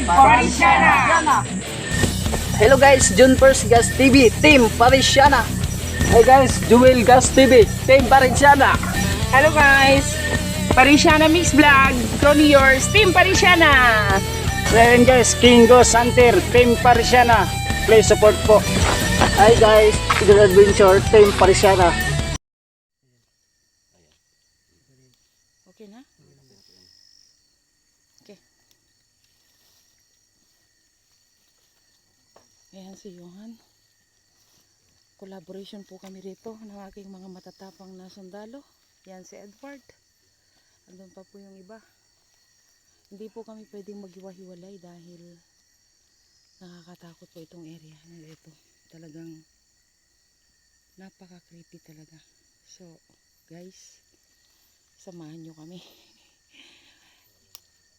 Parisiana. Hello guys, June First Gas TV, Team Parisiana. Hey guys, Jewel Gas TV, Team Parisiana. Hello guys, Parisiana Mix Vlog, Tony yours, Team Parisiana. Ayan guys, Kingo Santer, Team Parisiana. Please support po. Hi guys, Eagle Adventure, Team Parisiana. Okay na? Okay. Ayan si Johan. Collaboration po kami rito ng aking mga matatapang na sundalo. Yan si Edward. Andun pa po yung iba. Hindi po kami pwedeng maghiwa-hiwalay dahil nakakatakot po itong area na ito. Talagang napaka-creepy talaga. So, guys, samahan nyo kami.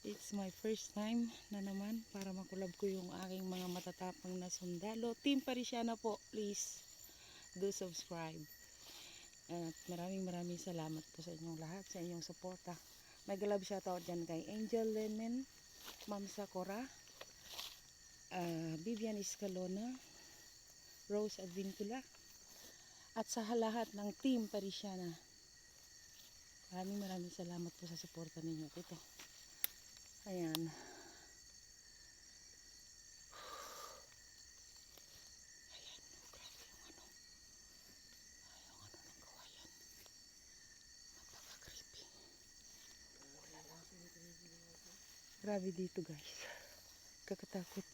It's my first time na naman para makulab ko yung aking mga matatapang na sundalo. Team Parisiana po, please do subscribe. At maraming salamat po sa inyong lahat, sa inyong suporta. May galab shoutout dyan kay Angel Lenmen, Ma'am Sakura, Vivian Escalona, Rose Advincula, at sa lahat ng Team Parisiana. Maraming salamat po sa suporta ninyo. Ito. Ayan. Grabe dito guys. Kakatakot.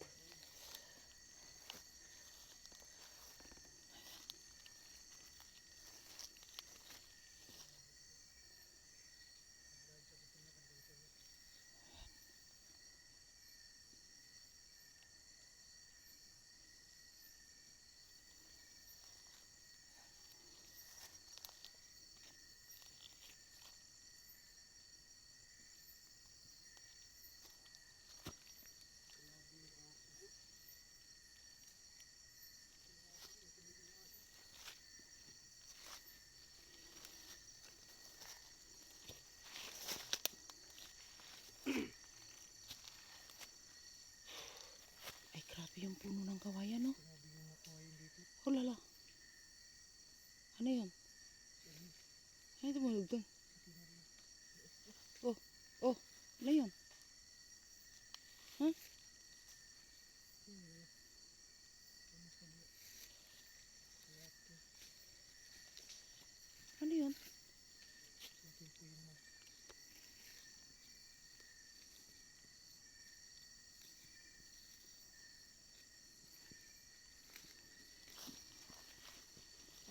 Ay, grabe yung puno ng kawayan, no? Oh, lala. Ano yun? Ano ito malug doon? Oh, oh, ano yun? Huh? Ano yun?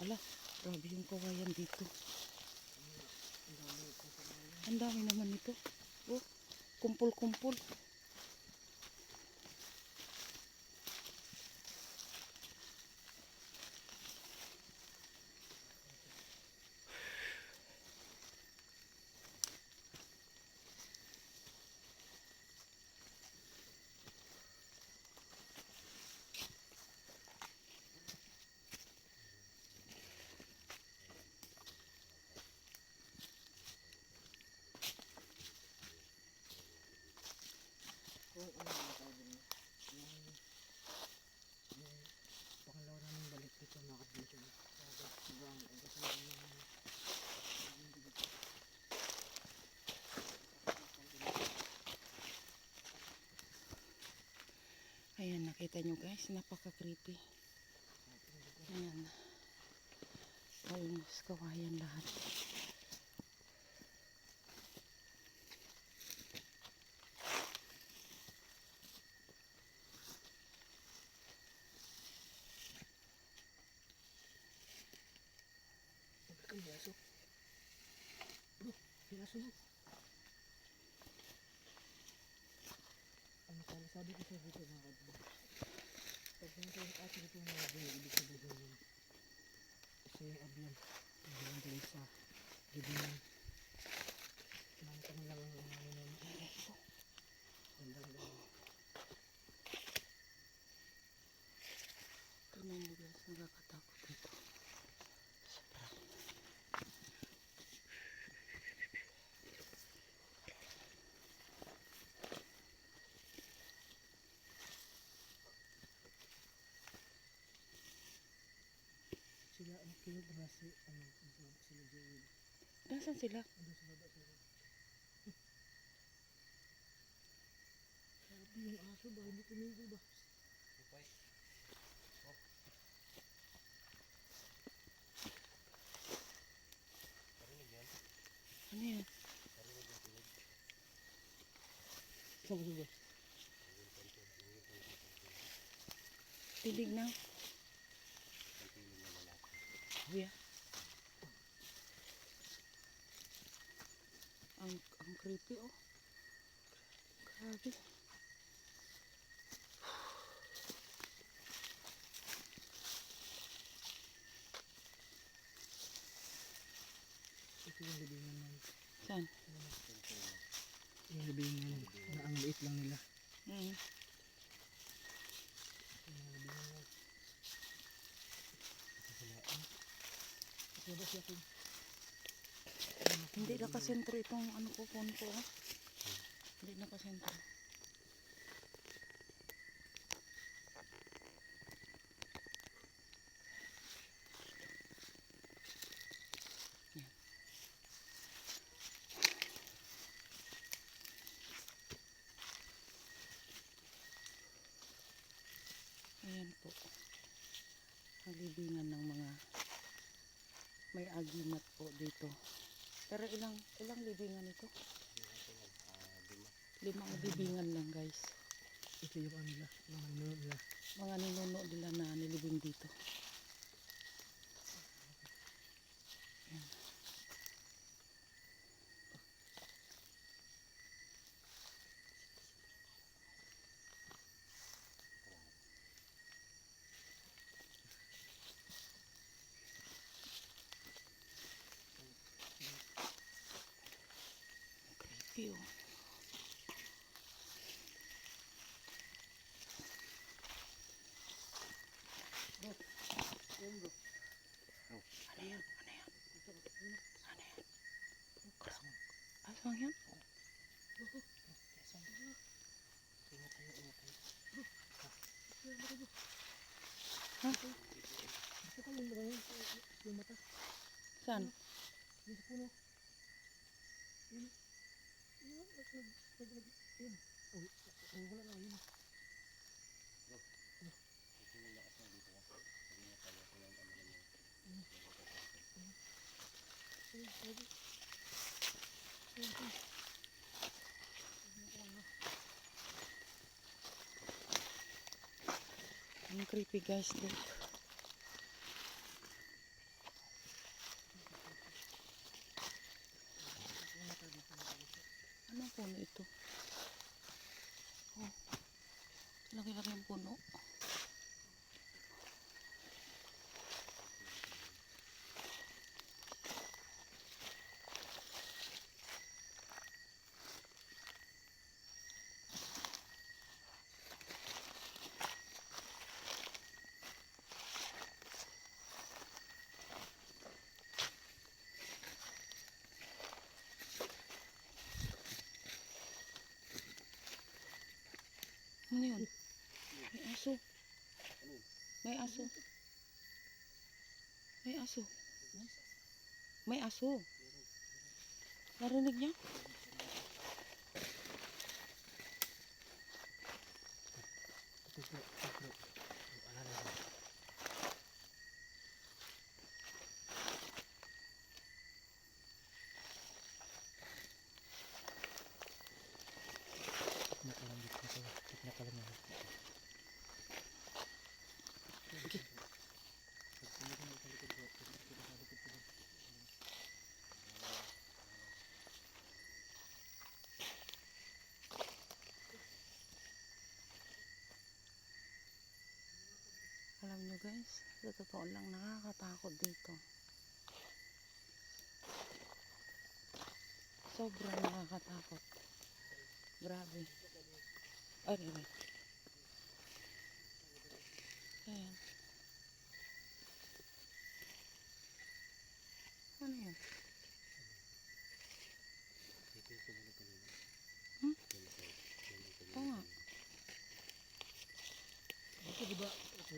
Ala, grabe yung kawayan dito. Ang dami naman ito. Oh, kumpul-kumpul. Ayan, nakita nyo guys, napaka-creepy. Ayan. Almost kawayan lahat. Sabi ko sa dito mga kadyo. Pag nasa atin ito mga kadyo, ibig sabihin yun. Kasi abyan, abyan dahil sa gibinan. Nangka na lang ang ano na ito. Gandang lang. Tignan nyo guys, nakakatakot ito. Tingin ko na si, ano, sila Joel. Nasaan sila? Andun sa baba sila. Grabe yung aso ba? Hindi tumigil ba? Ano yan? Saan ba? Tilig na. Kuya. Ang creepy oh. Grabe. Ito yung libingan na Saan? yung libingan na ang liit lang nila. Mm. Ito yung libingan na. Ito ba siya kung Hindi nakasentro itong ano ko, phone ko. Oh. Hindi nakasentro. Yan. Ayan po. Ang libingan ng mga may agimat po dito. Pero ilang libingan ito? 5 libingan lang guys. ito yung ano nila, yung ano nila. Mga ninuno nila na nilibing dito. Ayan. Creepy oh. Ano yan? Ano yan? Ano yan? Aswang yan? Ha? Ito ka yung mga yung mata. Saan? Yung sa puno. Yun. Yun. Yun. Oh, wala na yun. Ang creepy guys, look. Anong puno ito? Oh, laki-laki ang puno. Ano yun? May aso. May aso. May aso. May aso. Narinig niya? Alam nyo guys, sa totoo lang nakakatakot dito. Sobrang nakakatakot. Grabe. Ay, ay. Ayan. Ano yan? Hmm? Oo nga. Ito diba? Ito.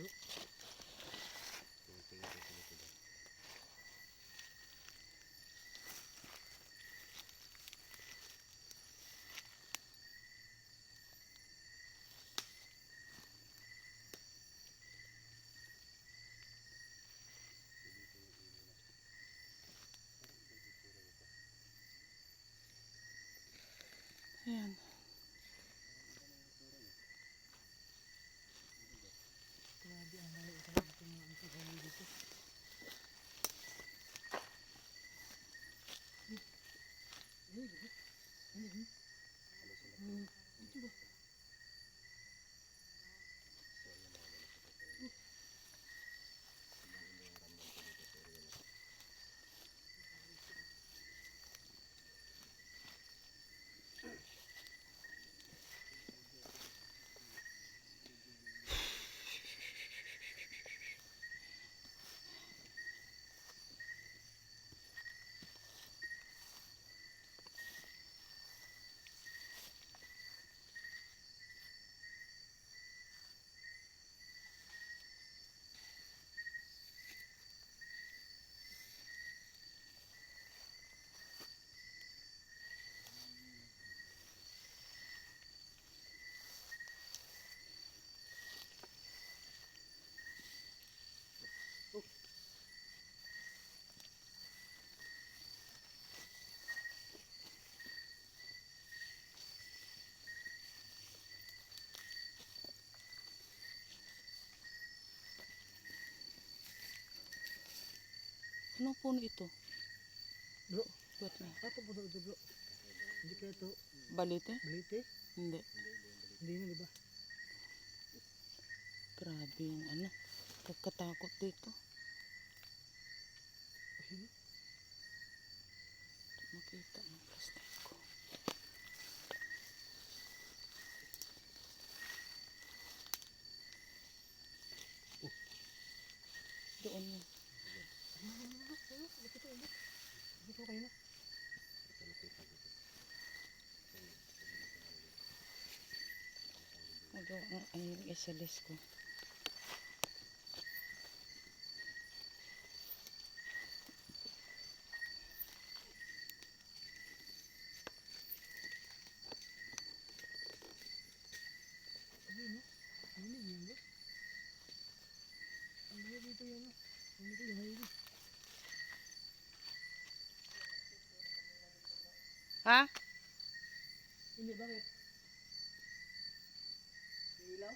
Anong puno ito? Bro, Wait lang. ato po ito bro. Hindi kaya ito Balite? balite? Hindi. Hindi na diba? Grabe yung ano. Kakatakot dito. Ayun. Makita ang plastic ko. Doon yun. Bakit ito? Dito kayo na. Magawa ang isalis ko. Ayun no? Ayun yun bro. Ang layo dito yan no? Ang dito yung highway. Ha? Hindi, bakit? Ilaw?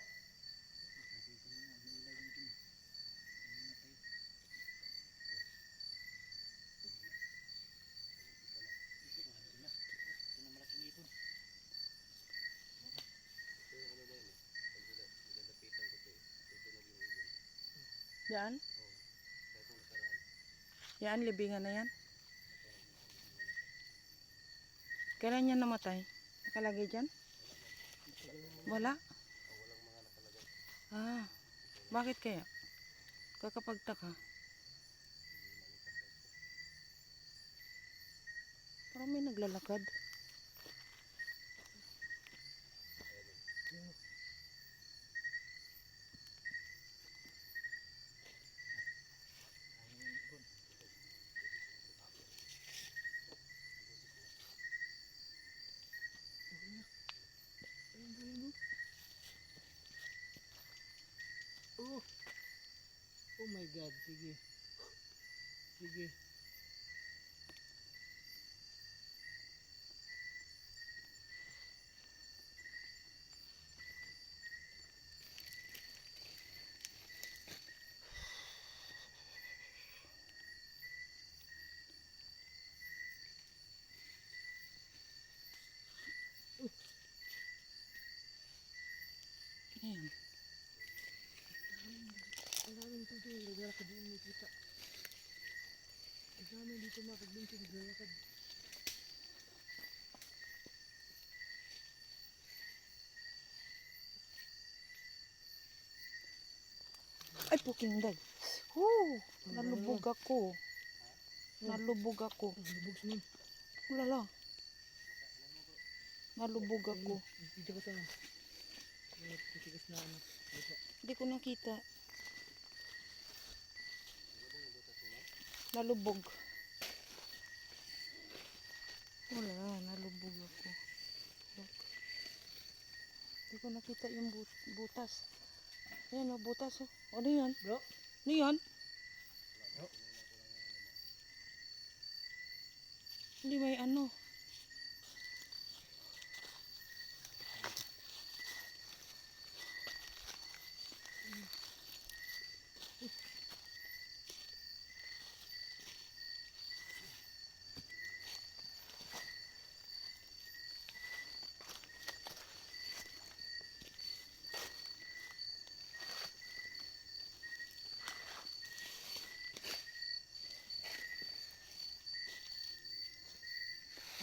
Yan? Yan, libingan na yan. Kailan yan namatay? Nakalagay dyan? Wala? Ah, bakit kaya? Kakapagtaka. Parang may naglalakad. Oh! Oh my God, sige. Sige. Ayan. Ang dami dito naglalakad din nakita. Ang dami dito mga kagbinti naglalakad. Ay, puking dag. Woo! Nalubog ako. Nalubog ako. Lubog sa man. Ulala. Nalubog ako. Dito ka sa matigas na ano. Lupa. Hindi ko nakita. Nalubog. Wala, nalubog ako. Look. Hindi ko nakita yung butas. Ayan o, butas o. Ano yan? Bro? Ano yan? Bro? Hindi may ano.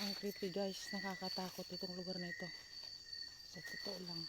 Ang creepy guys, nakakatakot itong lugar na ito. Sa totoo lang.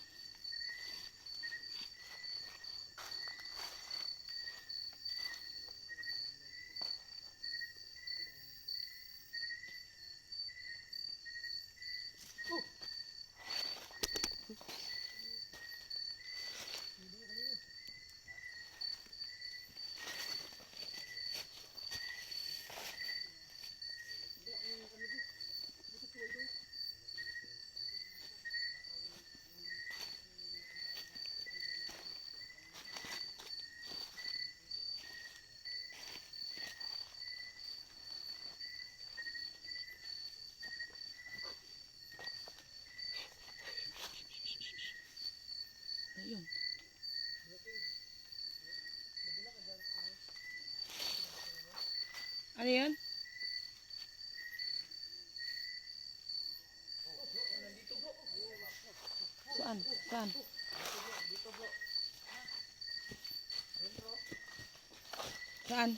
Ayun. Ano yun? Saan? Saan? Saan?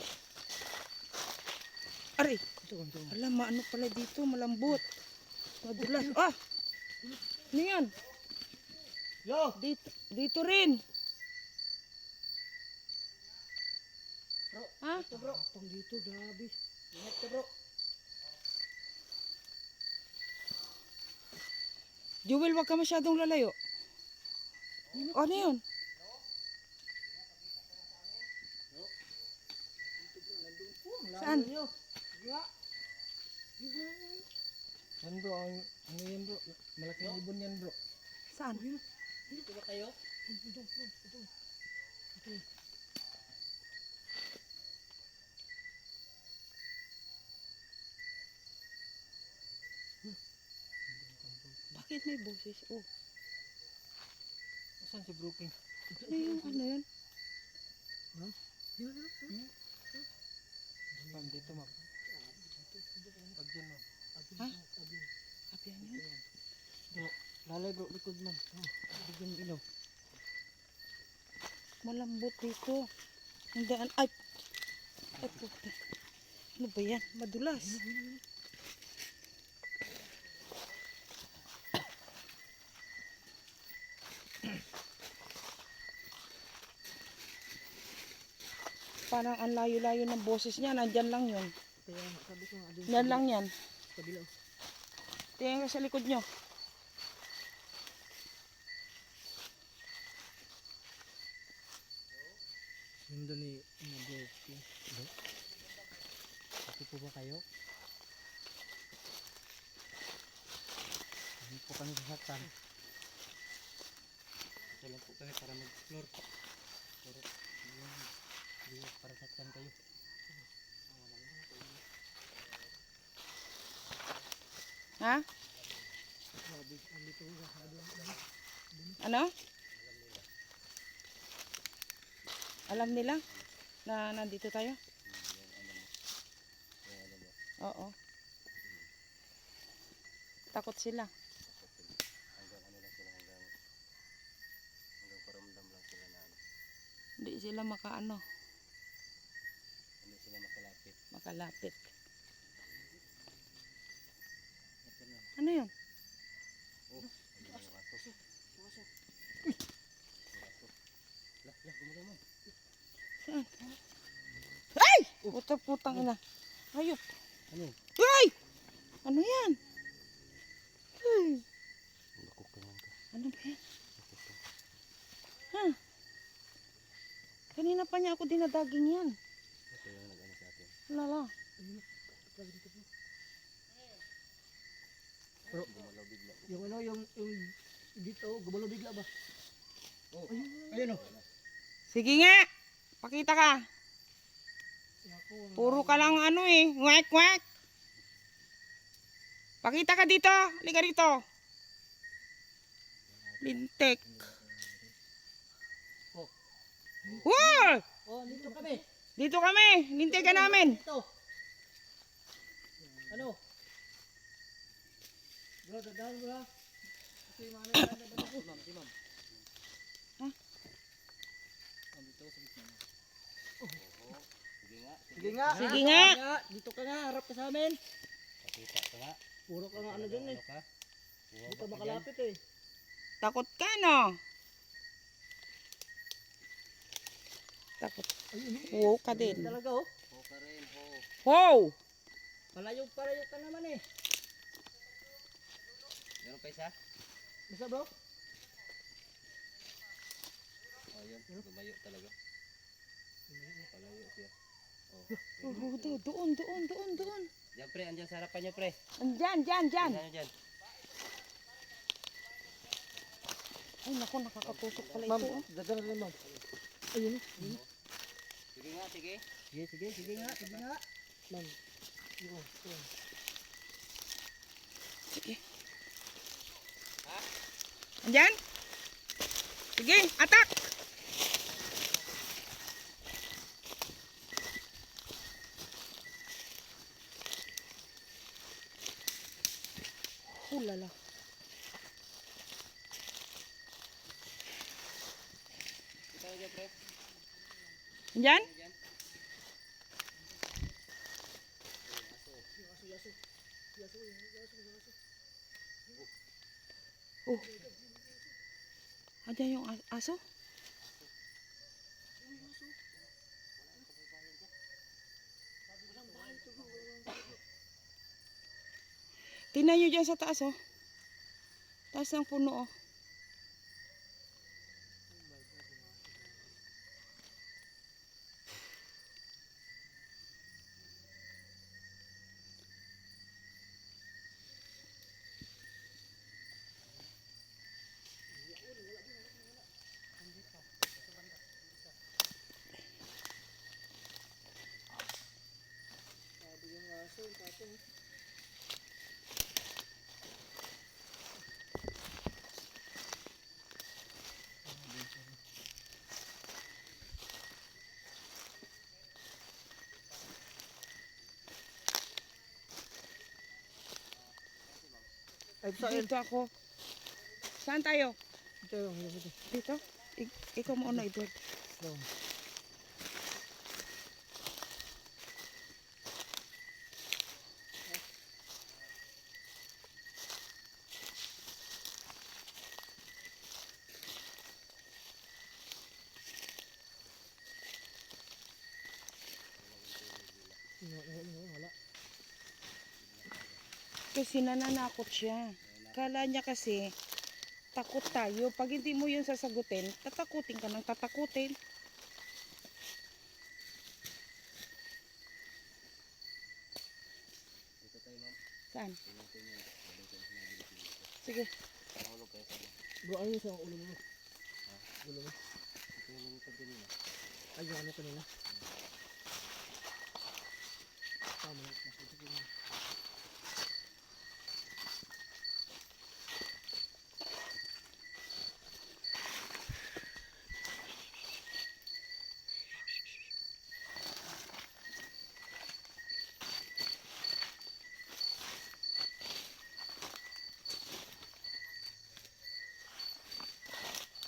Aray! Ito. Alam, ano pala dito? Malambot. Madulas. Ah! Ano yan? Yo! Dito rin. Bro, Ha? ito bro. Atong dito, grabe. Ingat ka bro. Jewel, wag ka masyadong lalayo. Ano yun? Saan? Nga. Yan bro, ano yan bro? Malaking ibon yan bro. Saan? Dito ba kayo? Ito. Bakit may boses? Oh, Saan si Bro King? ano yung ano yun? Ma'am, dito ma'am. Pag dyan ma'am. Ha? Abiyan yun? Bro, lalay bro, likod ma'am. Bigyan mo ilaw. Malambot dito. Ang daan. Ay! Ay, puti. Ano ba yan? Madulas. Parang ang layo-layo ng boses niya. Nandyan lang yun. Kaya sabi ko nga doon. Yan lang yan. Sa kabila. Tingnan ka sa likod nyo. Ganda ni Bro King. Bro? Ito po ba kayo? Hindi po kami sasaktan. Ito lang po kami para mag-explore. Pero, hindi para sasaktan kayo. Ha? Ano? Alam nila na nandito tayo? Oo. Takot sila. Hanggang paramdam lang sila na Hindi sila makaano, hindi sila makalapit. makalapit. Ano yun? Oh, ano yung aso? Lah, gumalaw mo. Saan? Ay! Puta-putang ina. Hayop. Ano? Ay! Ano yan? Ay! Nakukangan ka. Ano ba yan? Ha? Kanina pa niya ako dinadaging yan. Ito yung nag-ano sa atin. Lala. Pero, Gumalaw bigla. yung ano, yung dito, gumalaw bigla ba? Oh, Ayun o. Sige nga. Pakita ka. Puro ka lang ano eh. Ngwek, ngwek. Pakita ka dito. Halika rito. Lintek. Oh. Wow! Oh, dito kami. Dito kami. Lintek ka namin. Dito. Ano? Bro, dadaan bro ha. Ito yung mga nagdadaan ako. Ma'am, si ma'am. Ha? Ma'am, dito sa gitna. sige nga. Sige nga. Sige nga. Dito ka nga, harap ka sa amin. Pakita ka nga. Puro ka nga ano dyan eh. Ano ka? Hindi ka makalapit eh. Takot ka no? Takot. Wow ka din. Talaga oh. Ho ka rin, ho. Wow! Palayog ka naman eh. Meron pa isa? Basta bro? Oh, yun. Lumayo talaga. Palayo siya. Oh. Doon. Diyan pre, andyan sa harapan niyo pre. Andyan, dyan. Andyan nyo dyan. Ay naku, nakakatusok pala Ma'am, ito. Oh. dadaan rin ma'am. Ayun oh. Sige nga, sige. Sige nga. Ma'am. Yun. Sige. Andyan? Sige, atak! dyan, pre. Yan? Dyan. Oh. Andiyan yung aso? Tingnan nyo dyan sa taas, oh. Taas ng puno, oh. Ay, ito sa Dito ako. Saan tayo? ito yung ito. Dito? Ikaw muna, Edward. Doon. Wala. Kasi nananakot siya. Kala niya kasi, takot tayo. Pag hindi mo yun sasagutin, tatakutin ka ng tatakutin. Dito tayo, ma'am. Saan? Tingnan ko yun. Balik ko na sinabi ni Pino. Sige. Mahulog kayo sa Bro, ayun sa ulo mo. Ulo mo. ito yung lumipad kanina. Ay, yung ano kanina. Tama. Ito kanina.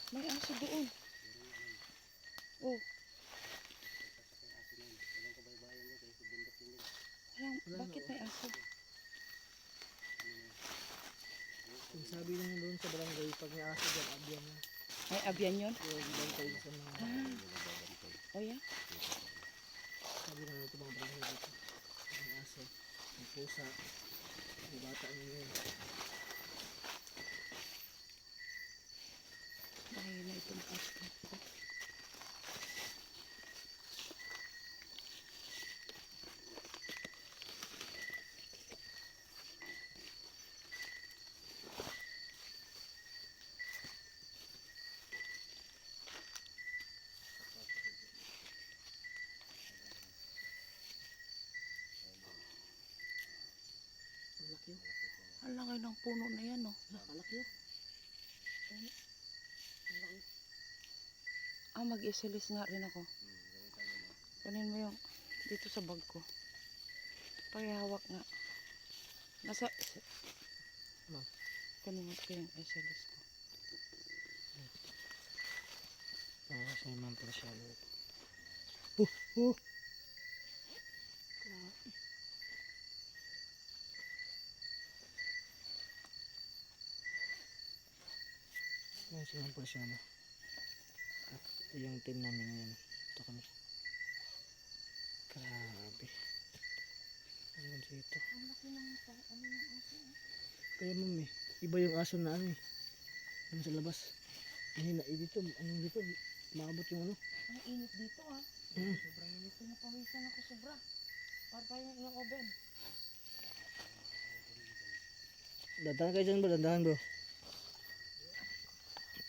May aso doon. Oh, Walang kabaybayan niya kayo sa bundok din din. bakit may aso? Yung sabi nyo doon sa barangay, pag may aso dyan, abyan mo. May abyan yun? Yung bantay sa mga, Oh, yeah? sabi na ito mga barangay dito. May aso, may pusa, may bata nyo yun. Dahil na itong aso. Malaki yun. Ang laki ng puno na yan, oh. Malaki yun. Mag-isilis nga rin ako. Kunin mo yung dito sa bag ko. Pakihawak nga. Nasa... Ano? Kunin mo ko yung isilis ko. Sa imang pala siya. Yan si Ma'am Presiano. At yung team namin ngayon. Ito kami. Grabe. Ano dito? Ang laki ng aso, Kaya ma'am eh. Iba yung aso na ano eh. Doon sa labas. Mahina eh dito. Anong dito? Maabot yung ano. Ang init dito, ah. Hmm. Sobrang init. Pinapawisan ako sobra. Para tayong ilang oven. Dandahan kayo dyan bro. Dandahan bro.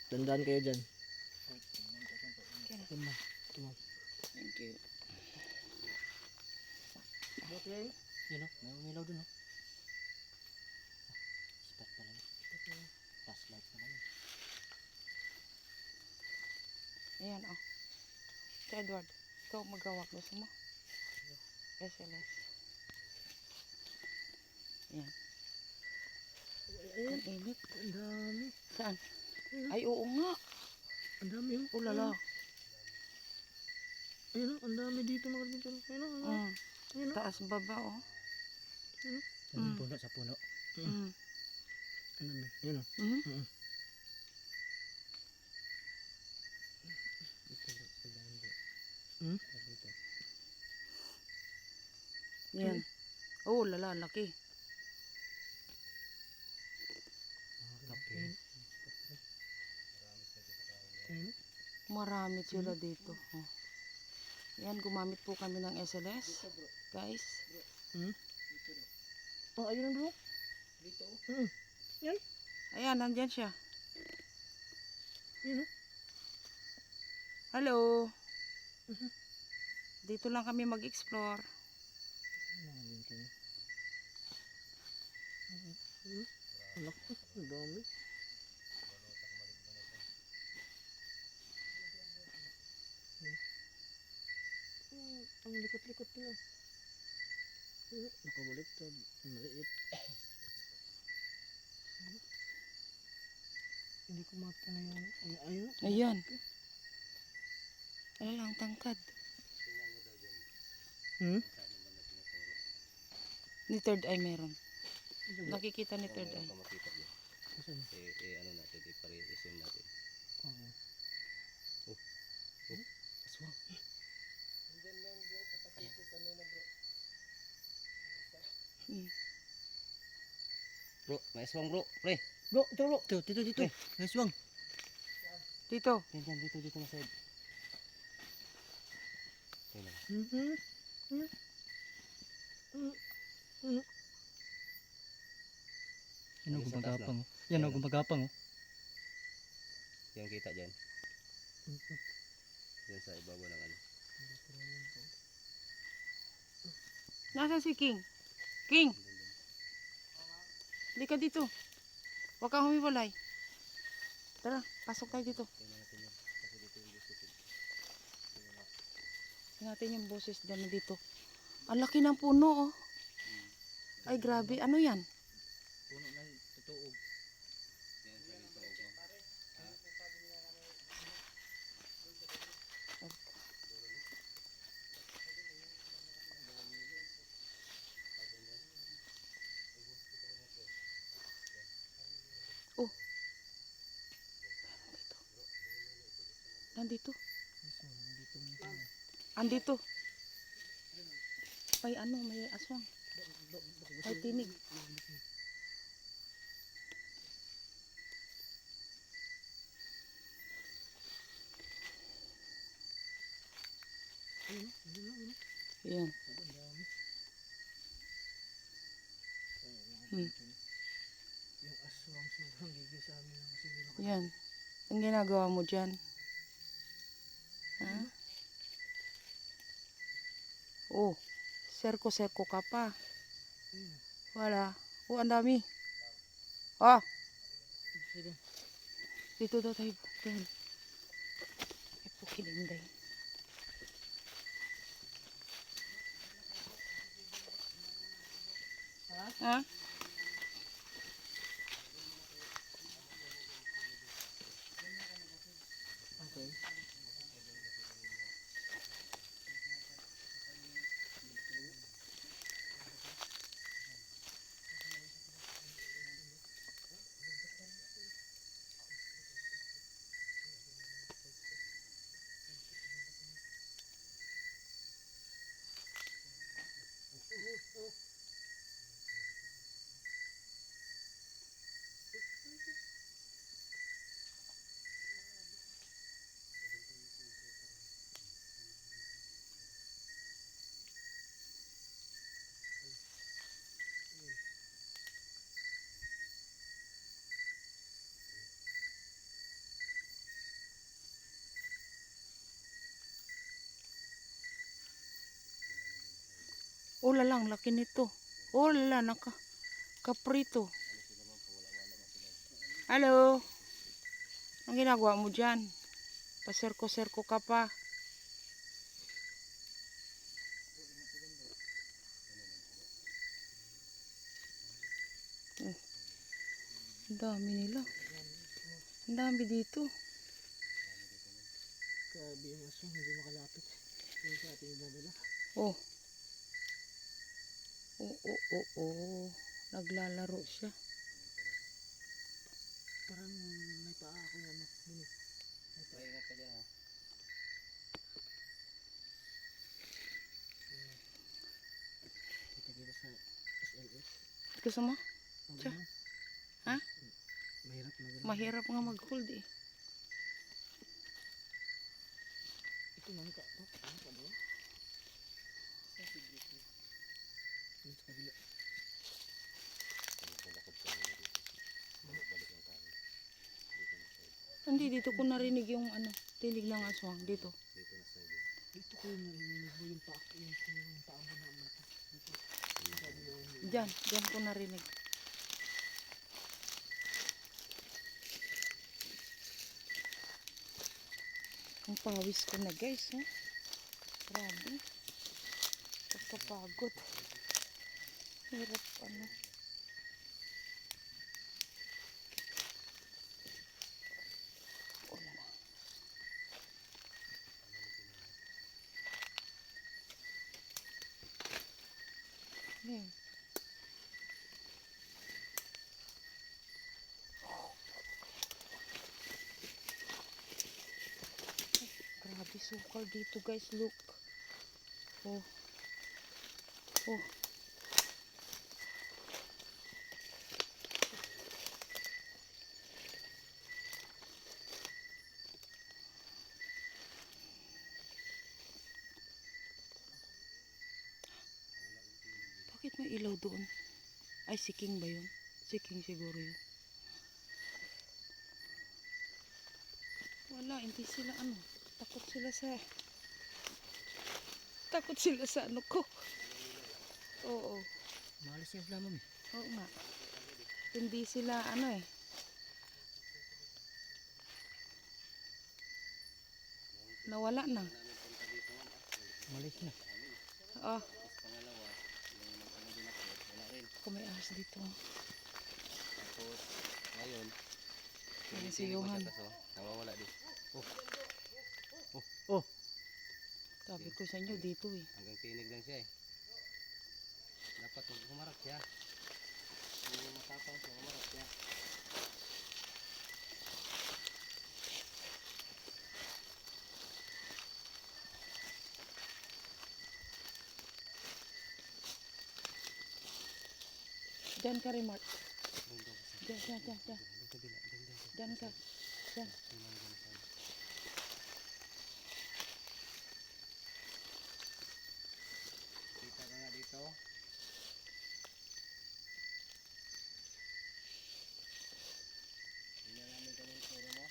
Dandahan kayo dyan. Ito ma'am. Ito ma'am. Thank you. Okay. Yun o, may umilaw dun o. Spot pala yun. Flashlight pala yun. Ayan, oh. Si Edward, ikaw magawak. Gusto mo? SLS. Ayan. Ayan. Ang init. Ang dami. Saan? Ay, oo nga. Ang dami yun. Ulala. Ayun o, ang dami dito mga dito. Ayun o, Mm. ayun o. Taas baba oh. Yung puno sa puno. Mm. Ang dami. Ayun o. Mm. Dito bro, sa daan bro. Hmm? Dito. Yan. Oh, lala, laki. Kape. Ayun o. Marami sila dito. Oh. Yan, gumamit po kami ng SLS. Guys. Hmm? Oh, ayun bro. Dito. Ayan, nandyan siya. Ayun o. Hello. Dito lang kami mag-explore. Ayun kayo. Ang laki. Ang dami. Ang likot-likot nila. Nakabaliktad. Maliit. Hindi ko mata na yung... Ayun. Ayan. Wala lang, tangkad. Hmm? Ni third eye meron. Ito ba? Nakikita ni third eye. Makita dyan. Asan? Ano natin, i-isim natin. Oo. Aswang. Mm. Bro, may aswang bro. Pre. Bro, ito bro. Dito. May aswang. Dito. Diyan, dito na side. Ayun na. Yan Ayun, sa taas gumagapang. na. Yan Ayun, gumagapang. Yung kita dyan. Dyan sa ibabaw ng ano. Nasaan si King? King! Hindi ka dito. Huwag kang humiwalay. Tara, pasok tayo dito. Tingnan natin yan. Kasi dito yung gusto ko. Tingnan natin yung boses dyan na dito. Ang laki ng puno oh. Ay grabe, ano yan? Puno ng tutuog. Yan sa tutuog mo. Oh. Nandito. Andito. Ay ano, may aswang. Ay tinig. Yan. Hmm. Yung aswang sobrang gigil sa amin kasi hindi maka... Yan. Ang ginagawa mo dyan? Ha? Oh, serko-serko ka pa. Wala. Oh, ang dami. Ah, Sige. dito daw tayo. Doon. Ay, pukilinday. Ha? Okay. Oh, lalang, laki nito. Oh, lala, kaprito. Hello? Ang ginagawa mo dyan? Paserko-serko ka pa. Oh, ang dami nila. Ang dami dito. Grabe yung aswang, hindi makalapit. Yung sa ating ibabala. Oh. Oo. Naglalaro siya. Parang may paa ako yan. Mini. Maingat ka dyan ha. Kita kita sa SLS. Gusto mo? Pag Tiyo. ano, Ha? mahirap na ganun. Mahirap nga mag-hold eh. Ito nangka to. Nangka ba yan? Dito sa kabila. Hindi, dito ko narinig yung ano, tinig ng aswang. Dito. Dito ko yung narinig mo yung paa. Yung paa mo na malakas. Dito. Sabi mo yung Diyan ko narinig. Ang pawis ko na guys, oh. Grabe. Pagkapagod. Hirap ano. Wala na. Ayan. Grabe sukal dito guys, look. Oh. Oh. Bakit may ilaw doon? Ay, si King ba yun? Si King siguro yun. Wala, hindi sila ano. Takot sila sa ano ko. Oo. malas yung sila mami. Oo nga. Hindi sila ano eh. Nawala na. Malis na. Ah, Pangalawa, yung ano din ako, wala rin. kung may ahas dito. Tapos, ngayon, Ayun si tinitingin ko Johan. siya kaso, nawawala din. Oh. Sabi ko sa inyo dito eh. Hanggang tinig lang siya eh. Dapat humarap siya. Yung matapang siya, humarap siya. Diyan ka rin, Mark. Doon daw kasi. Diyan. Doon kabila. Doon. Diyan ka. Diyan. Doon lang dyan sa. Kita ka nga dito. Tingnan namin kung yung turo mo.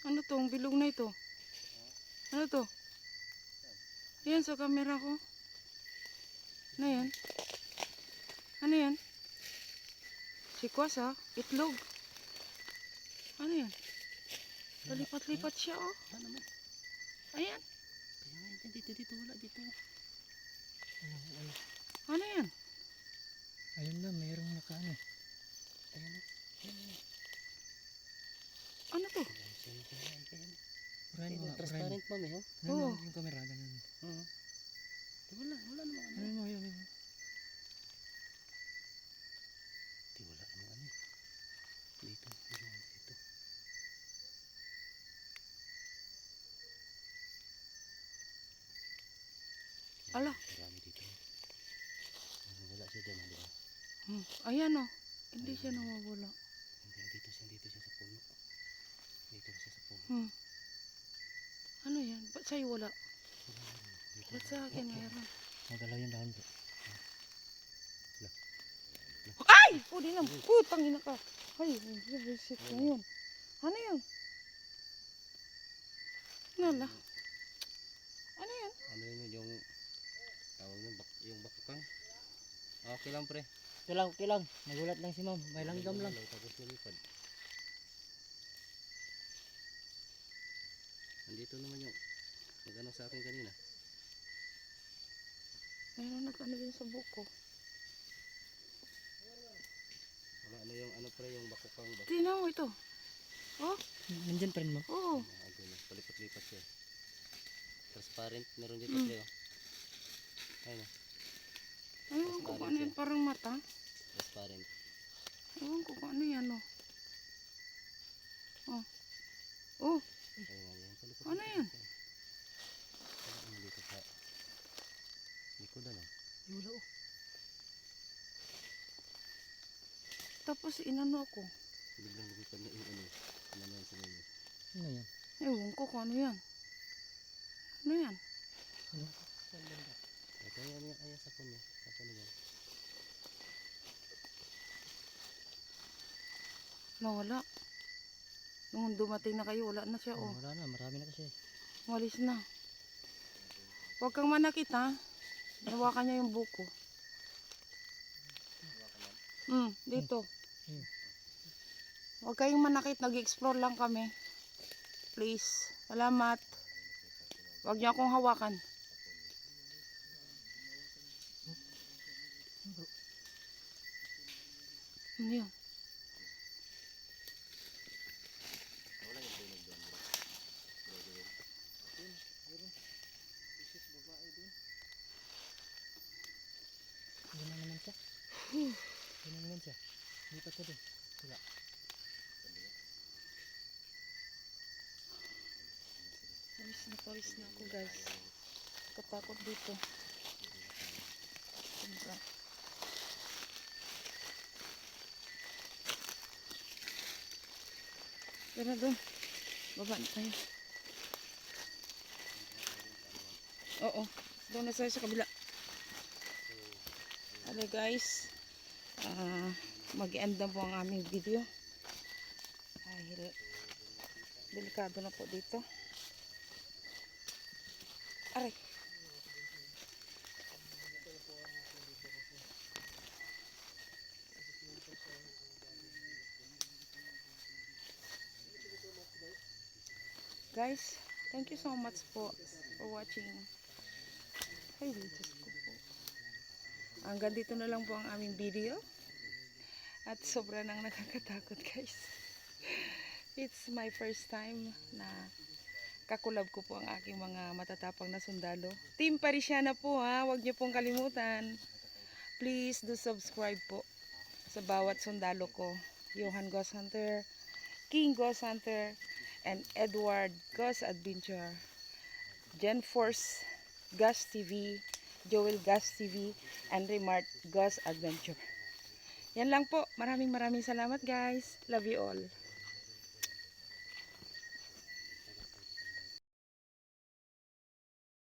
Ano tong bilog na ito? Ano to? Yan sa camera ko. Ano yan? Ano yan? Sikwas ha? Itlog. Ano yan? Palipat-lipat siya oh. Wala naman. Ayan. Kaya nga yun, dito, wala dito. Ano. Ano yan? Ayun na, mayroong nakaano. Ayan o. Ayan. Ano to? Purahin mo nga, purahin mo. Transparent pa may ha? Purahin Oo. mo yung camera, ganun. Oo. Wala naman ano. Purahin mo, yun. Di wala naman ano eh. Dito. Ala. Marami dito. Wala siya dyan, di ba? Ayan oh. Hindi siya nawawala. Hindi, dito siya sa puno. Dito siya sa puno. Ano yan? Ba't sa'yo wala? Ba't sa akin mayroon? Magalaw yung dahon bro. Ay! Pwede lang. Tangina ka. Ay, shit na yun. Ano yun? Nala. Ano yun? Ano yun yung tawag nun, yung bakukang. Okay lang pre. Okay lang. Nagulat lang si ma'am. May langgam lang. Tapos lumipad. Dito naman yung nag-ano sa akin kanina. Meron nag-ano din sa buko. Wala na yung ano pre, yung bakukang ba? Tingnan mo ito. Oh, Nandyan pa rin ma'am. oo. Ano na, palipat-lipat siya. Transparent, meron dito pre oh. Ayun oh, Ewan ko kung ano yan, parang mata. transparent. Ewan ko kung ano yan, oh. Oh. Oh, Ayun, yung palipat-lipat. ano yan? siya. Ano dito sa likodan oh. Ay, wala oh. Tapos inano ako. Biglang lumipad na yung ano. Ano yan sa inyo. Ano yan? Ewan ko kung ano yan. Ano yan? Ano? Ito yung ayan sa puno. Sa puno yan. Nawala. Nung dumating na kayo, wala na siya, oh. Wala na, marami na kasi. Walis na. Huwag kang manakit, ha. Hawakan niya yung buko. Dito. Hmm. Huwag kayong manakit, nag-explore lang kami. Please. Salamat. Huwag niyo akong hawakan. Ano yun? Wala yung tunog doon bro. Bro, Joel. Yan na naman siya. Yan na naman siya. Lipat ko din. Wala. Pawis na ako, guys. Katakot dito. Sobra. Tara doon. Baba na tayo. Oo. Doon na tayo sa kabila. Hello guys. Mag-end na po ang aming video. Dahil delikado na po dito. Aray. Guys, thank you so much po for watching. Ay, Diyos ko po. Hanggang dito na lang po ang aming video. At sobra nang nakakatakot, guys. It's my first time na kakulab ko po ang aking mga matatapang na sundalo. Team Parisiana po, ha. Huwag niyo pong kalimutan. Please do subscribe po sa bawat sundalo ko. Johan Ghost Hunter, King Ghost Hunter, and Edward Ghost Adventure, Jen Force Ghost TV, Joel Ghost TV, and Remart Ghost Adventure. Yan lang po. Maraming salamat guys. Love you all.